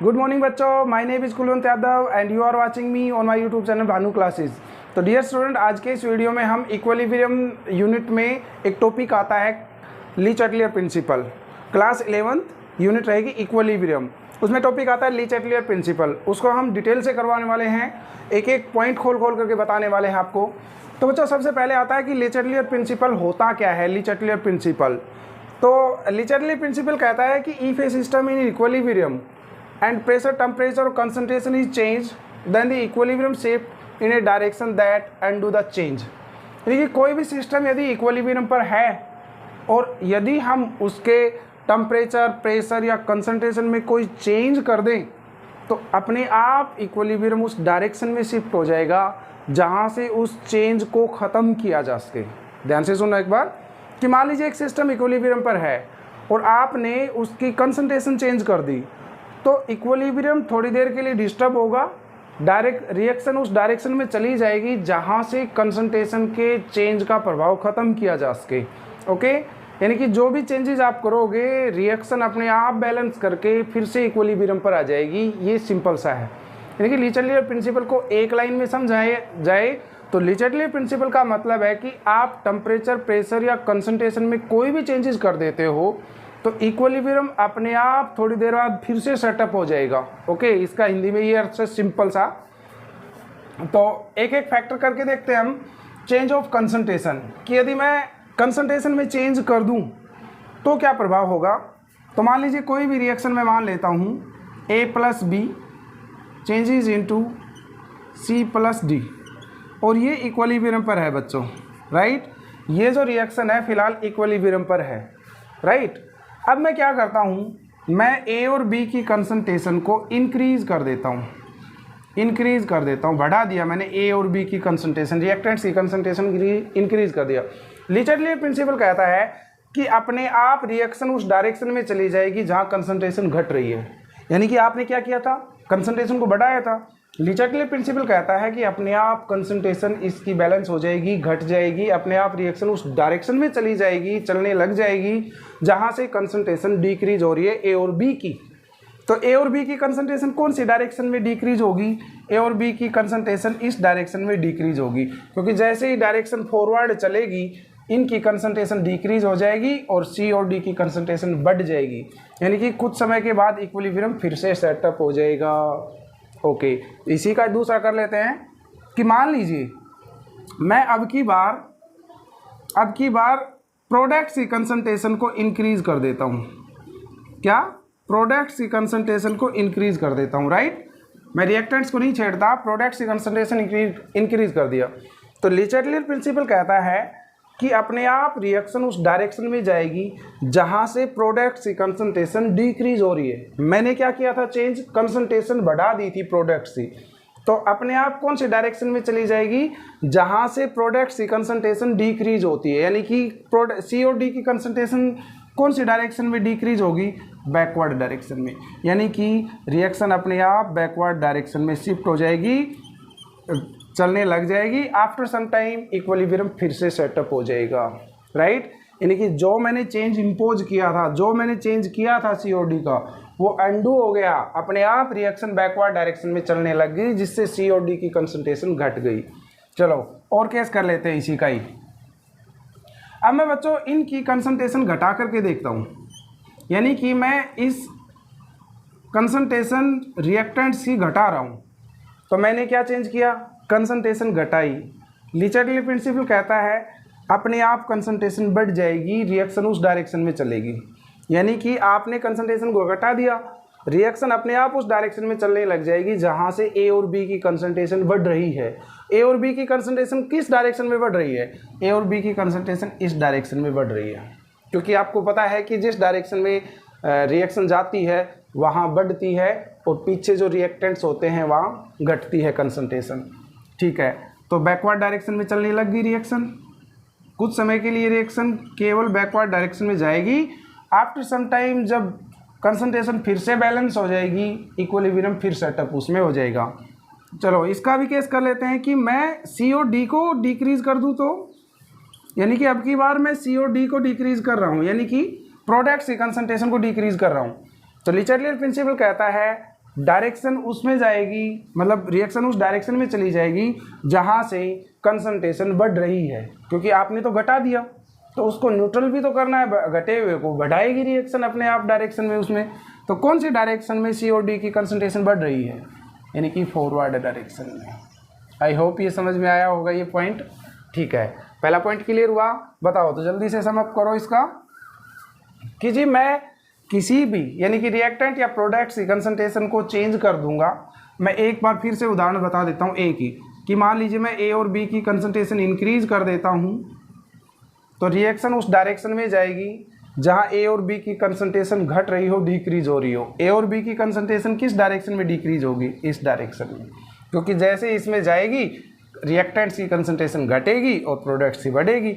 Good morning बच्चों, my name is Kulwant Yadav and you are watching me on my YouTube channel Bhanu classes. तो dear student, आज के इस video में हम इक्विलिब्रियम यूनिट में एक टॉपिक आता है ली Chatelier principal. Class 11th unit रहेगी इक्विलिब्रियम, उसमें टॉपिक आता है ली चैटलियर प्रिंसिपल। उसको हम डिटेल से करवाने वाले हैं, एक एक पॉइंट खोल खोल करके बताने वाले हैं आपको। तो बच्चों, सबसे पहले आता है कि ली चैटलियर प्रिंसिपल होता क्या है। ली चैटलियर प्रिंसिपल, तो ली चैटलियर प्रिंसिपल कहता है कि if A system in equilibrium and pressure, temperature or concentration is changed, then the equilibrium shift in a direction that undo the change। यानी कि कोई भी सिस्टम यदि इक्विलिब्रियम पर है और यदि हम उसके टेम्परेचर, प्रेशर या कंसंट्रेशन में कोई चेंज कर दें तो अपने आप इक्विलिब्रियम उस डायरेक्शन में शिफ्ट हो जाएगा जहाँ से उस चेंज को ख़त्म किया जा सके। ध्यान से सुनो एक बार कि मान लीजिए एक सिस्टम इक्विलिब्रियम पर है और आपने उसकी कंसंट्रेशन चेंज कर दी तो इक्विलिब्रियम थोड़ी देर के लिए डिस्टर्ब होगा, डायरेक्ट रिएक्शन उस डायरेक्शन में चली जाएगी जहां से कंसंट्रेशन के चेंज का प्रभाव खत्म किया जा सके। ओके, यानी कि जो भी चेंजेस आप करोगे रिएक्शन अपने आप बैलेंस करके फिर से इक्विलिब्रियम पर आ जाएगी। ये सिंपल सा है। यानी कि ली चैटलियर प्रिंसिपल को एक लाइन में समझाया जाए तो ली चैटलियर प्रिंसिपल का मतलब है कि आप टेम्परेचर, प्रेशर या कंसंट्रेशन में कोई भी चेंजेस कर देते हो तो इक्विलिब्रियम अपने आप थोड़ी देर बाद फिर से सेटअप हो जाएगा। ओके, इसका हिंदी में ये अर्थ है सिंपल सा। तो एक एक फैक्टर करके देखते हैं हम। चेंज ऑफ कंसंट्रेशन, कि यदि मैं कंसंट्रेशन में चेंज कर दूं तो क्या प्रभाव होगा। तो मान लीजिए कोई भी रिएक्शन मैं मान लेता हूं A + B changes into C + D और ये इक्विलिब्रियम पर है बच्चों, राइट। ये जो रिएक्शन है फिलहाल इक्विलिब्रियम पर है, राइट। अब मैं क्या करता हूँ, मैं A और B की कंसंट्रेशन को इंक्रीज कर देता हूँ, बढ़ा दिया मैंने A और B की कंसंट्रेशन, रिएक्टेंट्स की कंसंट्रेशन इंक्रीज कर दिया। ली चैटलियर प्रिंसिपल कहता है कि अपने आप रिएक्शन उस डायरेक्शन में चली जाएगी जहाँ कंसंट्रेशन घट रही है। यानी कि आपने क्या किया था, कंसंट्रेशन को बढ़ाया था। ली चैटलियर प्रिंसिपल कहता है कि अपने आप कंसंट्रेशन इसकी बैलेंस हो जाएगी, घट जाएगी, अपने आप रिएक्शन उस डायरेक्शन में चली जाएगी, चलने लग जाएगी जहां से कंसंट्रेशन डिक्रीज हो रही है ए और बी की। तो ए और बी की कंसंट्रेशन कौन सी डायरेक्शन में डिक्रीज होगी, ए और बी की कंसंट्रेशन इस डायरेक्शन में डिक्रीज होगी, क्योंकि जैसे ही डायरेक्शन फॉरवर्ड चलेगी इनकी कंसंट्रेशन डिक्रीज हो जाएगी और सी और डी की कंसंट्रेशन बढ़ जाएगी। यानी कि कुछ समय के बाद इक्विलिब्रियम फिर से सेटअप हो जाएगा। ओके, इसी का दूसरा कर लेते हैं कि मान लीजिए मैं अब की बार प्रोडक्ट्स की कंसंट्रेशन को इंक्रीज कर देता हूँ। क्या, प्रोडक्ट्स की कंसंट्रेशन को इंक्रीज कर देता हूँ, राइट। मैं रिएक्टेंट्स को नहीं छेड़ता, प्रोडक्ट्स की कंसंट्रेशन इंक्रीज कर दिया। तो ली चैटलियर प्रिंसिपल कहता है कि अपने आप रिएक्शन उस डायरेक्शन में जाएगी जहां से प्रोडक्ट्स की कंसंट्रेशन डिक्रीज हो रही है। मैंने क्या किया था, चेंज, कंसंट्रेशन बढ़ा दी थी प्रोडक्ट्स की, तो अपने आप कौन सी डायरेक्शन में चली जाएगी जहां से प्रोडक्ट्स की कंसंट्रेशन डिक्रीज होती है। यानी कि सी और डी की कंसंट्रेशन कौन सी डायरेक्शन में डिक्रीज होगी, बैकवर्ड डायरेक्शन में। यानी कि रिएक्शन अपने आप बैकवर्ड डायरेक्शन में शिफ्ट हो जाएगी, चलने लग जाएगी। आफ्टर सम टाइम इक्विलिब्रियम फिर से सेटअप हो जाएगा, राइट। यानी कि जो मैंने चेंज इम्पोज किया था, जो मैंने चेंज किया था सी और डी का, वो अंडू हो गया, अपने आप रिएक्शन बैकवर्ड डायरेक्शन में चलने लग गई जिससे सी और डी की कंसंट्रेशन घट गई। चलो और केस कर लेते हैं इसी का ही। अब मैं बच्चों इनकी कंसंट्रेशन घटा करके देखता हूँ। यानी कि मैं इस कंसंट्रेशन रिएक्टेंट्स की घटा रहा हूँ, तो मैंने क्या चेंज किया, कंसंट्रेशन घटाई। ली चैटलियर प्रिंसिपल कहता है अपने आप कंसंट्रेशन बढ़ जाएगी, रिएक्शन उस डायरेक्शन में चलेगी। यानी कि आपने कंसंट्रेशन को घटा दिया, रिएक्शन अपने आप उस डायरेक्शन में चलने लग जाएगी जहां से ए और बी की कंसंट्रेशन बढ़ रही है। ए और बी की कंसंट्रेशन किस डायरेक्शन में बढ़ रही है, ए और बी की कंसंट्रेशन इस डायरेक्शन में बढ़ रही है, क्योंकि आपको पता है कि जिस डायरेक्शन में रिएक्शन जाती है वहाँ बढ़ती है और पीछे जो रिएक्टेंट्स होते हैं वहाँ घटती है कंसंट्रेशन। ठीक है, तो बैकवर्ड डायरेक्शन में चलने लग गई रिएक्शन। कुछ समय के लिए रिएक्शन केवल बैकवर्ड डायरेक्शन में जाएगी। आफ्टर सम टाइम जब कंसंट्रेशन फिर से बैलेंस हो जाएगी, इक्विलिब्रियम फिर सेटअप उसमें हो जाएगा। चलो इसका भी केस कर लेते हैं कि मैं सी और डी को डिक्रीज कर दूं, तो यानी कि अब की बार मैं सी और डी को डिक्रीज कर रहा हूं, यानी कि प्रोडक्ट्स की कंसंट्रेशन को डिक्रीज कर रहा हूं। तो ली चैटलियर प्रिंसिपल कहता है डायरेक्शन उसमें जाएगी, मतलब रिएक्शन उस डायरेक्शन में चली जाएगी जहाँ से कंसंट्रेशन बढ़ रही है, क्योंकि आपने तो घटा दिया तो उसको न्यूट्रल भी तो करना है, घटे हुए को बढ़ाएगी रिएक्शन अपने आप डायरेक्शन में उसमें। तो कौन सी डायरेक्शन में सी और डी की कंसंट्रेशन बढ़ रही है, यानी कि फॉरवर्ड डायरेक्शन में। आई होप ये समझ में आया होगा ये पॉइंट। ठीक है, पहला पॉइंट क्लियर हुआ। बताओ तो जल्दी से सम अप करो इसका कि जी मैं किसी भी यानी कि रिएक्टेंट या प्रोडक्ट्स की कंसंट्रेशन को चेंज कर दूंगा। मैं एक बार फिर से उदाहरण बता देता हूँ ए की, कि मान लीजिए मैं ए और बी की कंसंट्रेशन इंक्रीज कर देता हूँ तो रिएक्शन उस डायरेक्शन में जाएगी जहाँ ए और बी की कंसंट्रेशन घट रही हो, डिक्रीज हो रही हो। ए और बी की कंसंट्रेशन किस डायरेक्शन में डिक्रीज होगी, इस डायरेक्शन में, क्योंकि जैसे इसमें जाएगी रिएक्टेंट्स की कंसंट्रेशन घटेगी और प्रोडक्ट्स की बढ़ेगी।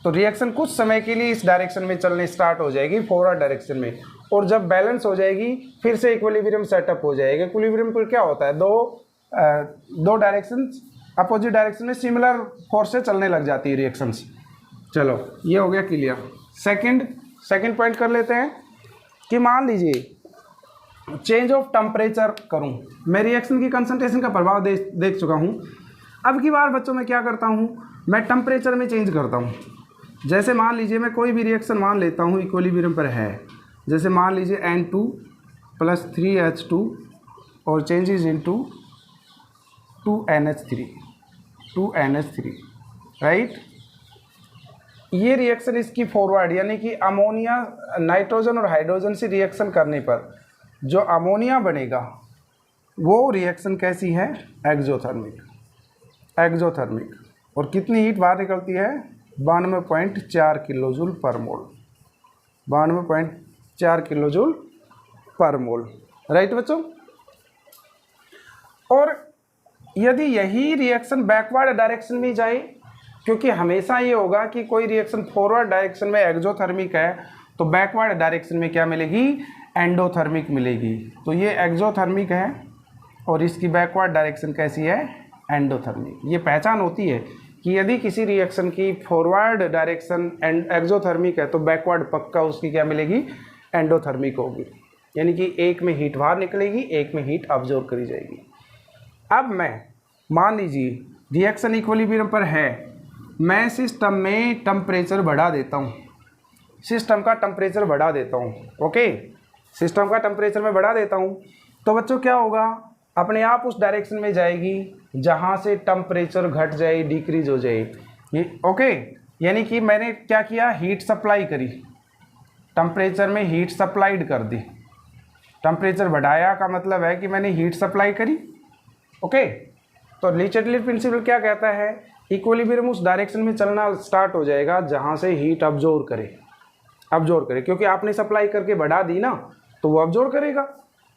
तो रिएक्शन कुछ समय के लिए इस डायरेक्शन में चलने स्टार्ट हो जाएगी, फॉरवर्ड डायरेक्शन में, और जब बैलेंस हो जाएगी फिर से इक्विलिब्रियम सेटअप हो जाएगा। इक्विलिब्रियम पर क्या होता है, दो डायरेक्शन अपोजिट डायरेक्शन में सिमिलर फोर्स से चलने लग जाती है रिएक्शंस। चलो ये हो गया क्लियर। सेकंड पॉइंट कर लेते हैं कि मान लीजिए चेंज ऑफ टेम्परेचर करूं, मैं रिएक्शन की कंसंट्रेशन का प्रभाव देख चुका हूं। अब की बार बच्चों मैं क्या करता हूं, मैं टेम्परेचर में चेंज करता हूं। जैसे मान लीजिए मैं कोई भी रिएक्शन मान लेता हूं इक्विलिब्रियम पर है, जैसे मान लीजिए N2 + 3H2 और चेंजेस इनटू 2NH3 राइट। ये रिएक्शन इसकी फॉरवर्ड यानी कि अमोनिया नाइट्रोजन और हाइड्रोजन से रिएक्शन करने पर जो अमोनिया बनेगा वो रिएक्शन कैसी है, एक्जोथर्मिक। और कितनी हीट बाहर निकलती है, 92.4 किलो जूल पर मोल, 92.4 किलो जूल पर मोल, राइट बच्चों। और यदि यही रिएक्शन बैकवर्ड डायरेक्शन में जाए, क्योंकि हमेशा ये होगा कि कोई रिएक्शन फॉरवर्ड डायरेक्शन में एक्जोथर्मिक है तो बैकवर्ड डायरेक्शन में क्या मिलेगी, एंडोथर्मिक मिलेगी। तो ये एक्जोथर्मिक है और इसकी बैकवर्ड डायरेक्शन कैसी है, एंडोथर्मिक। ये पहचान होती है कि यदि किसी रिएक्शन की फॉरवर्ड डायरेक्शन एक्जोथर्मिक है तो बैकवर्ड पक्का उसकी क्या मिलेगी, एंडोथर्मिक होगी। यानी कि एक में हीट बाहर निकलेगी, एक में हीट अब्जॉर्ब करी जाएगी। अब मैं मान लीजिए रिएक्शन इक्विलिब्रियम पर है, मैं सिस्टम में टेम्परेचर बढ़ा देता हूँ, सिस्टम का टेम्परेचर बढ़ा देता हूँ, ओके, सिस्टम का टेम्परेचर मैं बढ़ा देता हूँ तो बच्चों क्या होगा, अपने आप उस डायरेक्शन में जाएगी जहाँ से टेम्परेचर घट जाए, डिक्रीज हो जाए, ओके। यानी कि मैंने क्या किया, हीट सप्लाई करी, टेम्परेचर में हीट सप्लाइड कर दी। टेम्परेचर बढ़ाया का मतलब है कि मैंने हीट सप्लाई करी, ओके। तो ली चटलेट प्रिंसिपल क्या कहता है, इक्विलिब्रियम उस डायरेक्शन में चलना स्टार्ट हो जाएगा जहाँ से हीट अब्जॉर्ब करे, क्योंकि आपने सप्लाई करके बढ़ा दी ना तो वो अब्जॉर्ब करेगा।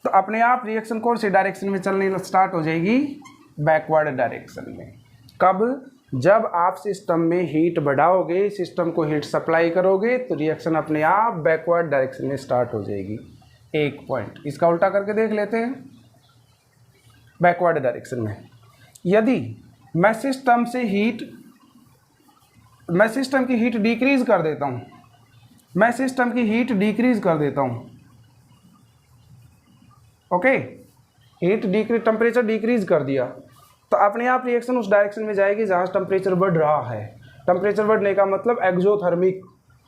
तो अपने आप रिएक्शन कौन से डायरेक्शन में चलने स्टार्ट हो जाएगी, बैकवर्ड डायरेक्शन में। कब, जब आप सिस्टम में हीट बढ़ाओगे, सिस्टम को हीट सप्लाई करोगे तो रिएक्शन अपने आप बैकवर्ड डायरेक्शन में स्टार्ट हो जाएगी। एक पॉइंट इसका उल्टा करके देख लेते हैं। बैकवर्ड डायरेक्शन में यदि मैं सिस्टम की हीट डिक्रीज कर देता हूँ, okay, heat decrease, temperature decrease कर दिया तो अपने आप रिएक्शन उस डायरेक्शन में जाएगी जहाँ टेम्परेचर बढ़ रहा है। टेम्परेचर बढ़ने का मतलब एक्जोथर्मिक,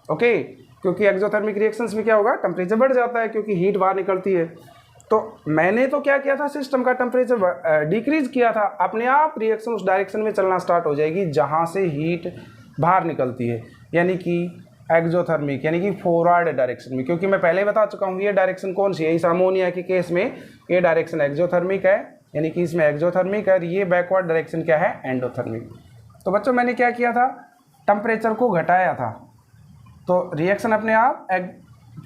ओके, क्योंकि एक्जोथर्मिक रिएक्शंस में क्या होगा, टेम्परेचर बढ़ जाता है क्योंकि हीट बाहर निकलती है। तो मैंने तो क्या किया था, सिस्टम का टेम्परेचर डिक्रीज किया था, अपने आप रिएक्शन उस डायरेक्शन में चलना स्टार्ट हो जाएगी जहाँ से हीट बाहर निकलती है, यानी कि एक्जोथर्मिक, यानी कि फॉरवर्ड डायरेक्शन में। क्योंकि मैं पहले बता चुका हूँ ये डायरेक्शन कौन सी है, इस अमोनिया के केस में ये डायरेक्शन एक्जोथर्मिक है, यानी कि इसमें एक्जोथर्मिक है, ये बैकवर्ड डायरेक्शन क्या है, एंडोथर्मिक। तो बच्चों मैंने क्या किया था, टेम्परेचर को घटाया था तो रिएक्शन अपने आप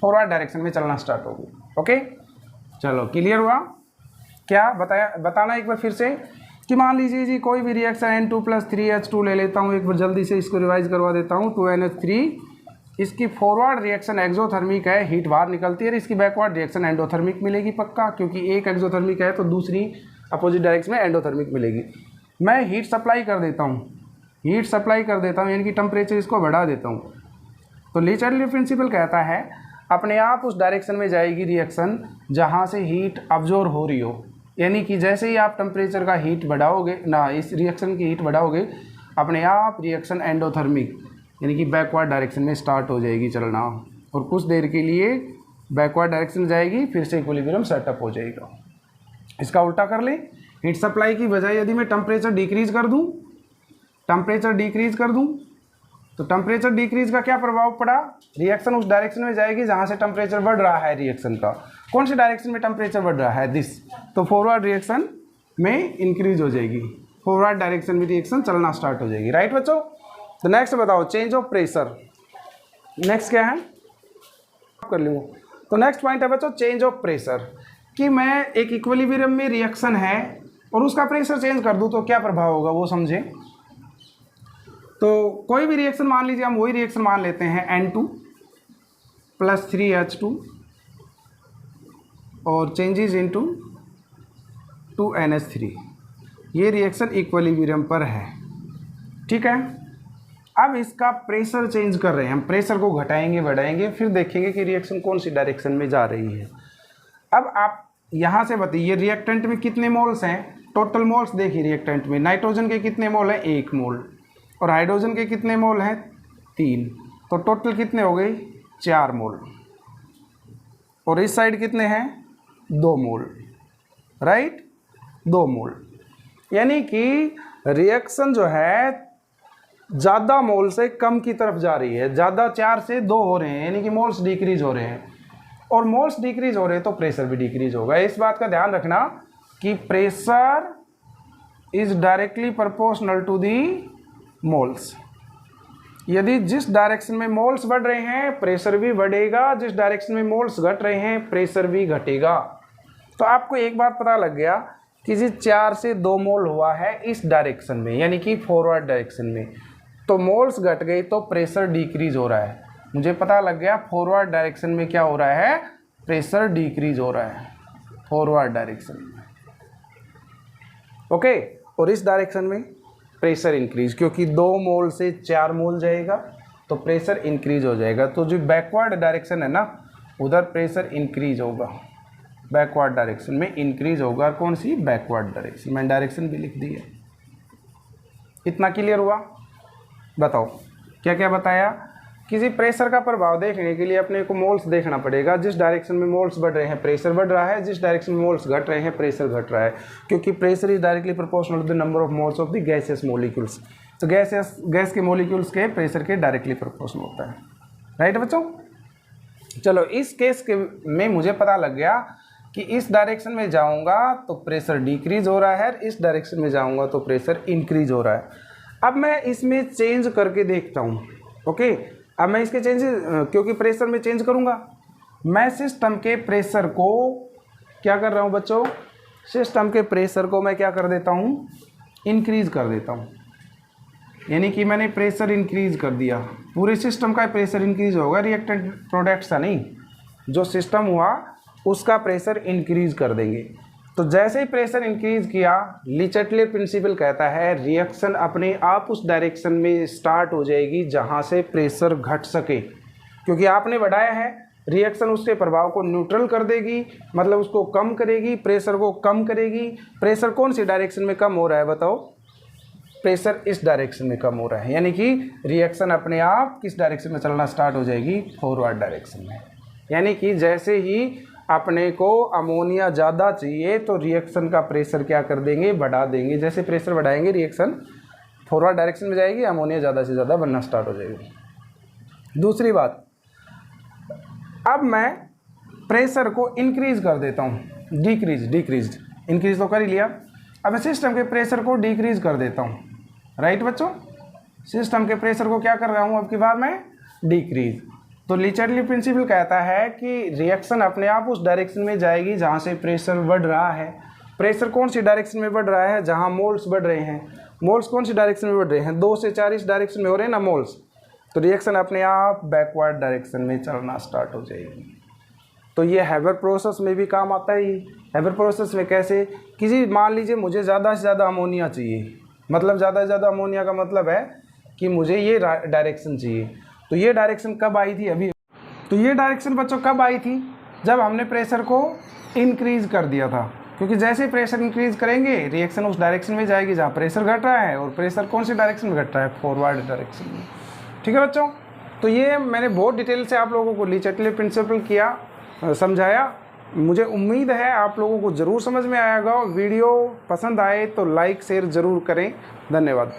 फॉरवर्ड डायरेक्शन में चलना स्टार्ट होगी, ओके। चलो क्लियर हुआ क्या, बताना एक बार फिर से कि मान लीजिए जी कोई भी रिएक्शन N2 + 3H2 ले लेता हूँ, एक बार जल्दी से इसको रिवाइज करवा देता हूँ। 2NH3, इसकी फॉरवर्ड रिएक्शन एक्जोथर्मिक है, हीट बाहर निकलती है, इसकी बैकवर्ड रिएक्शन एंडोथर्मिक मिलेगी पक्का, क्योंकि एक एक्जोथर्मिक है तो दूसरी अपोजिट डायरेक्शन में एंडोथर्मिक मिलेगी। मैं हीट सप्लाई कर देता हूँ, यानी कि टेम्परेचर इसको बढ़ा देता हूँ। तो ली चार्ली प्रिंसिपल कहता है अपने आप उस डायरेक्शन में जाएगी रिएक्शन जहाँ से हीट अब्जॉर्ब हो रही हो। यानी कि जैसे ही आप टेम्परेचर का हीट बढ़ाओगे ना, इस रिएक्शन की हीट बढ़ाओगे, अपने आप रिएक्शन एंडोथर्मिक यानी कि बैकवर्ड डायरेक्शन में स्टार्ट हो जाएगी चलना, और कुछ देर के लिए बैकवर्ड डायरेक्शन जाएगी, फिर से इक्विलिब्रियम सेटअप हो जाएगा। इसका उल्टा कर ले, हीट सप्लाई की बजाय यदि मैं टेम्परेचर डिक्रीज कर दूं, तो टेम्परेचर डिक्रीज का क्या प्रभाव पड़ा? रिएक्शन उस डायरेक्शन में जाएगी जहां से टेम्परेचर बढ़ रहा है। रिएक्शन का कौन सी डायरेक्शन में टेम्परेचर बढ़ रहा है? दिस। तो फॉरवर्ड रिएक्शन में इंक्रीज हो जाएगी, फॉरवर्ड डायरेक्शन में रिएक्शन चलना स्टार्ट हो जाएगी। राइट बच्चों? तो नेक्स्ट बताओ, चेंज ऑफ प्रेशर। नेक्स्ट क्या है कर लूँ। तो नेक्स्ट पॉइंट है बच्चों चेंज ऑफ प्रेशर, कि मैं एक इक्विलिब्रियम में रिएक्शन है और उसका प्रेशर चेंज कर दूँ तो क्या प्रभाव होगा वो समझें। तो कोई भी रिएक्शन मान लीजिए, हम वही रिएक्शन मान लेते हैं N2 + 3H2 और चेंजेस इनटू 2NH3। ये रिएक्शन इक्विलिब्रियम पर है, ठीक है। अब इसका प्रेशर चेंज कर रहे हैं हम, प्रेशर को घटाएंगे बढ़ाएंगे, फिर देखेंगे कि रिएक्शन कौन सी डायरेक्शन में जा रही है। अब आप यहाँ से बताइए रिएक्टेंट में कितने मोल्स हैं? टोटल मोल्स देखिए, रिएक्टेंट में नाइट्रोजन के कितने मोल हैं? 1 मोल। और हाइड्रोजन के कितने मोल हैं? 3। तो टोटल कितने हो गए? 4 मोल। और इस साइड कितने हैं? 2 मोल। राइट, 2 मोल। यानी कि रिएक्शन जो है ज़्यादा मोल से कम की तरफ जा रही है, ज़्यादा 4 से 2 हो रहे हैं, यानी कि मोल्स डिक्रीज हो रहे हैं। और मोल्स डिक्रीज हो रहे हैं तो प्रेशर भी डिक्रीज होगा। इस बात का ध्यान रखना कि pressure is directly proportional to the moles. यदि जिस डायरेक्शन में मोल्स बढ़ रहे हैं प्रेशर भी बढ़ेगा, जिस डायरेक्शन में मोल्स घट रहे हैं प्रेशर भी घटेगा। तो आपको एक बात पता लग गया कि जी 4 से 2 मोल हुआ है इस डायरेक्शन में, यानी कि फॉरवर्ड डायरेक्शन में, तो मोल्स घट गई तो प्रेशर डिक्रीज हो रहा है। मुझे पता लग गया फॉरवर्ड डायरेक्शन में क्या हो रहा है? प्रेशर डिक्रीज हो रहा है फॉरवर्ड डायरेक्शन में। ओके, और इस डायरेक्शन में प्रेशर इंक्रीज, क्योंकि 2 मोल से 4 मोल जाएगा तो प्रेशर इंक्रीज हो जाएगा। तो जो बैकवर्ड डायरेक्शन है ना, उधर प्रेशर इंक्रीज होगा, बैकवर्ड डायरेक्शन में इंक्रीज होगा। कौन सी? Backward direction. मैंने डायरेक्शन भी लिख दी है। इतना क्लियर हुआ? बताओ क्या क्या बताया। किसी प्रेशर का प्रभाव देखने के लिए अपने को मोल्स देखना पड़ेगा। जिस डायरेक्शन में मोल्स बढ़ रहे हैं प्रेशर बढ़ रहा है, जिस डायरेक्शन में मोल्स घट रहे हैं प्रेशर घट रहा है, क्योंकि pressure is directly proportional to the number of moles of the gases molecules. तो गैस के मॉलिक्यूल्स के प्रेशर के डायरेक्टली प्रोपोर्शनल होता है। राइट बच्चों? चलो, इस केस के में मुझे पता लग गया कि इस डायरेक्शन में जाऊंगा तो प्रेशर डिक्रीज हो रहा है, इस डायरेक्शन में जाऊंगा तो प्रेशर इंक्रीज हो रहा है। अब मैं इसमें चेंज करके देखता हूँ। ओके, अब मैं इसके क्योंकि प्रेशर में चेंज करूँगा, मैं सिस्टम के प्रेशर को क्या कर रहा हूँ बच्चों? सिस्टम के प्रेशर को मैं क्या कर देता हूँ? इंक्रीज कर देता हूँ। यानी कि मैंने प्रेशर इंक्रीज कर दिया, पूरे सिस्टम का प्रेशर इंक्रीज होगा, रिएक्टेंट प्रोडक्ट्स का नहीं। जो सिस्टम हुआ उसका प्रेशर इंक्रीज कर देंगे। तो जैसे ही प्रेशर इंक्रीज किया, ली चैटलियर प्रिंसिपल कहता है रिएक्शन अपने आप उस डायरेक्शन में स्टार्ट हो जाएगी जहां से प्रेशर घट सके, क्योंकि आपने बढ़ाया है। रिएक्शन उसके प्रभाव को न्यूट्रल कर देगी, मतलब उसको कम करेगी, प्रेशर को कम करेगी। प्रेशर कौन सी डायरेक्शन में कम हो रहा है बताओ? प्रेशर इस डायरेक्शन में कम हो रहा है, यानी कि रिएक्शन अपने आप किस डायरेक्शन में चलना स्टार्ट हो जाएगी? फॉरवर्ड डायरेक्शन में। यानी कि जैसे ही अपने को अमोनिया ज़्यादा चाहिए तो रिएक्शन का प्रेशर क्या कर देंगे? बढ़ा देंगे। जैसे प्रेशर बढ़ाएंगे रिएक्शन फॉरवर्ड डायरेक्शन में जाएगी, अमोनिया ज़्यादा से ज़्यादा बनना स्टार्ट हो जाएगी। दूसरी बात, अब मैं प्रेशर को इंक्रीज कर देता हूँ, डिक्रीज इंक्रीज तो कर ही लिया। अब मैं सिस्टम के प्रेशर को डिक्रीज कर देता हूँ। राइट बच्चों? सिस्टम के प्रेशर को क्या कर रहा हूँ अब की बार मैं? डिक्रीज। तो ली चैटलियर प्रिंसिपल कहता है कि रिएक्शन अपने आप उस डायरेक्शन में जाएगी जहाँ से प्रेशर बढ़ रहा है। प्रेशर कौन सी डायरेक्शन में बढ़ रहा है? जहाँ मोल्स बढ़ रहे हैं। मोल्स कौन सी डायरेक्शन में बढ़ रहे हैं? 2 से 4 इस डायरेक्शन में हो रहे हैं ना मोल्स। तो रिएक्शन अपने आप बैकवर्ड डायरेक्शन में चलना स्टार्ट हो जाएगी। तो ये हैबर प्रोसेस में भी काम आता है। हैबर प्रोसेस में कैसे? किसी मान लीजिए मुझे ज़्यादा से ज़्यादा अमोनिया चाहिए, मतलब ज़्यादा से ज़्यादा अमोनिया का मतलब है कि मुझे ये डायरेक्शन चाहिए। तो ये डायरेक्शन कब आई थी? अभी। तो ये डायरेक्शन बच्चों कब आई थी? जब हमने प्रेशर को इंक्रीज़ कर दिया था, क्योंकि जैसे प्रेशर इंक्रीज़ करेंगे रिएक्शन उस डायरेक्शन में जाएगी जहाँ प्रेशर घट रहा है, और प्रेशर कौन सी डायरेक्शन में घट रहा है? फॉरवर्ड डायरेक्शन में। ठीक है बच्चों, तो ये मैंने बहुत डिटेल से आप लोगों को ली चटलियर प्रिंसिपल किया, समझाया। मुझे उम्मीद है आप लोगों को ज़रूर समझ में आएगा। वीडियो पसंद आए तो लाइक शेयर ज़रूर करें। धन्यवाद।